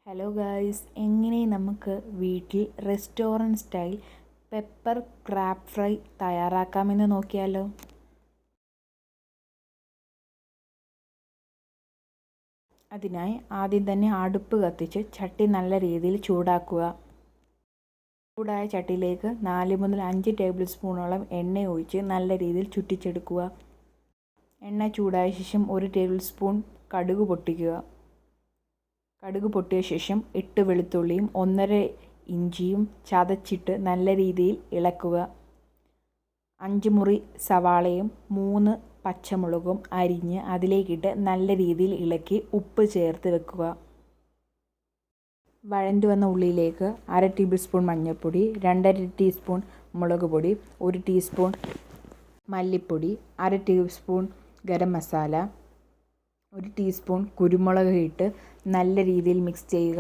Hello guys, എങ്ങനെ നമുക്ക് വീട്ടിൽ restaurant style pepper crab fry തയ്യാറാക്കാമെന്ന് നോക്കിയാലോ. അതിനായി ആദ്യം തന്നെ അടുപ്പ് കത്തിച്ച് ചട്ടി നല്ല രീതിയിൽ ചൂടാക്കുക. ചൂടായ ചട്ടിയിലേക്ക് 4 മുതൽ 5 ടേബിൾ സ്പൂണോളം എണ്ണ ഒഴിച്ച് നല്ല രീതിയിൽ ചുറ്റിച്ചെടുക്കുക. എണ്ണ ചൂടായ ശേഷം 1 ടേബിൾ സ്പൂൺ കടുക് പൊട്ടിക്കുക. കടുക് പൊട്ടിയ ശേഷം 8 വെളുത്തുള്ളിയും 1.5 ഇഞ്ചിയും ചതച്ചിട്ട് നല്ല രീതിയിൽ ഇളക്കുക. 5 മുറി സവാളയും 3 പച്ചമുളകും അരിഞ്ഞ് അതിലേക്കിട്ട് നല്ല രീതിയിൽ ഇളക്കി ഉപ്പ് ചേർത്ത് വെക്കുക. വഴണ്ടു വന്ന ഉള്ളിയിലേക്ക് 1/2 ടേബിൾ സ്പൂൺ മഞ്ഞൾപ്പൊടി, 2.5 ടീസ്പൂൺ മുളക് പൊടി, 1 ടീസ്പൂൺ മല്ലിപ്പൊടി, 1/2 ടീസ്പൂൺ ഗരം മസാല, 1 ടീസ്പൂൺ കുരുമുളക് ഇട്ട് നല്ല രീതിയിൽ മിക്സ് ചെയ്യുക.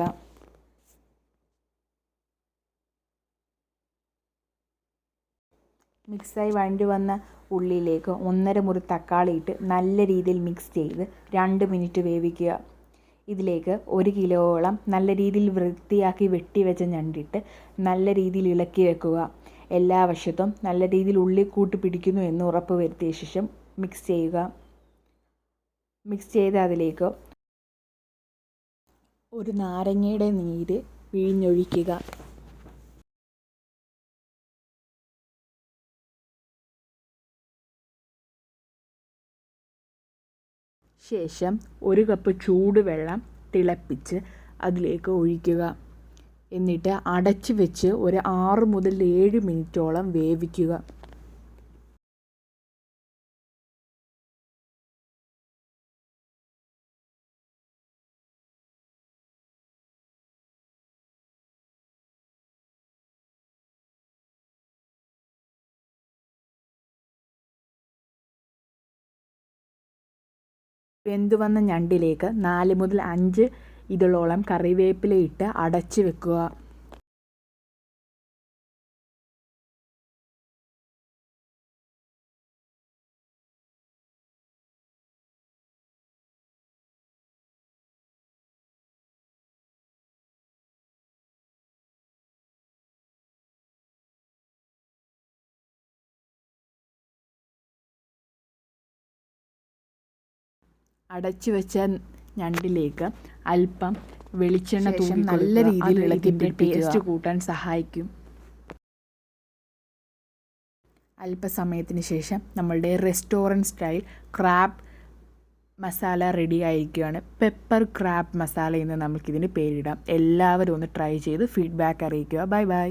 മിക്സായി വഴണ്ടി വന്ന ഉള്ളിയിലേക്ക് 1.5 മുറി തക്കാളി ഇട്ട് നല്ല രീതിയിൽ മിക്സ് ചെയ്ത് 2 മിനിറ്റ് വേവിക്കുക. ഇതിലേക്ക് 1 കിലോയോളം നല്ല രീതിയിൽ വൃത്തിയാക്കി വെട്ടി വെച്ച ഞണ്ടിട്ട് നല്ല രീതിയിൽ ഇളക്കി വെക്കുക. എല്ലാ വശത്തും നല്ല രീതിയിൽ ഉള്ളി കൂട്ടി പിടിക്കുന്നു എന്ന് ഉറപ്പ് വരുത്തിയ ശേഷം മിക്സ് ചെയ്യുക. മിക്സ് ചെയ്ത് അതിലേക്ക് ഒരു നാരങ്ങയുടെ നീര് പിഴിഞ്ഞൊഴിക്കുക. ശേഷം 1 കപ്പ് ചൂടുവെള്ളം തിളപ്പിച്ച് അതിലേക്ക് ഒഴിക്കുക. എന്നിട്ട് അടച്ചു വെച്ച് ഒരു 6 മുതൽ 7 മിനിറ്റോളം വേവിക്കുക. വെന്തുവന്ന ഞണ്ടിലേക്ക് 4 മുതൽ 5 ഇതളോളം കറിവേപ്പില ഇട്ട് അടച്ചു വെക്കുക. അടച്ചു വെച്ച ഞണ്ടിലേക്ക് അല്പം വെളിച്ചെണ്ണ തൂക്കി നല്ല രീതിയിൽ ഇളക്കി ടേസ്റ്റ് കൂട്ടാൻ സഹായിക്കും. അല്പസമയത്തിന് ശേഷം നമ്മളുടെ restaurant style crab masala ready ആയിരിക്കുകയാണ്. പെപ്പർ ക്രാബ് മസാല എന്ന് നമുക്കിതിന് പേരിടാം. എല്ലാവരും ഒന്ന് ട്രൈ ചെയ്ത് ഫീഡ്ബാക്ക് അറിയിക്കുക. Bye bye.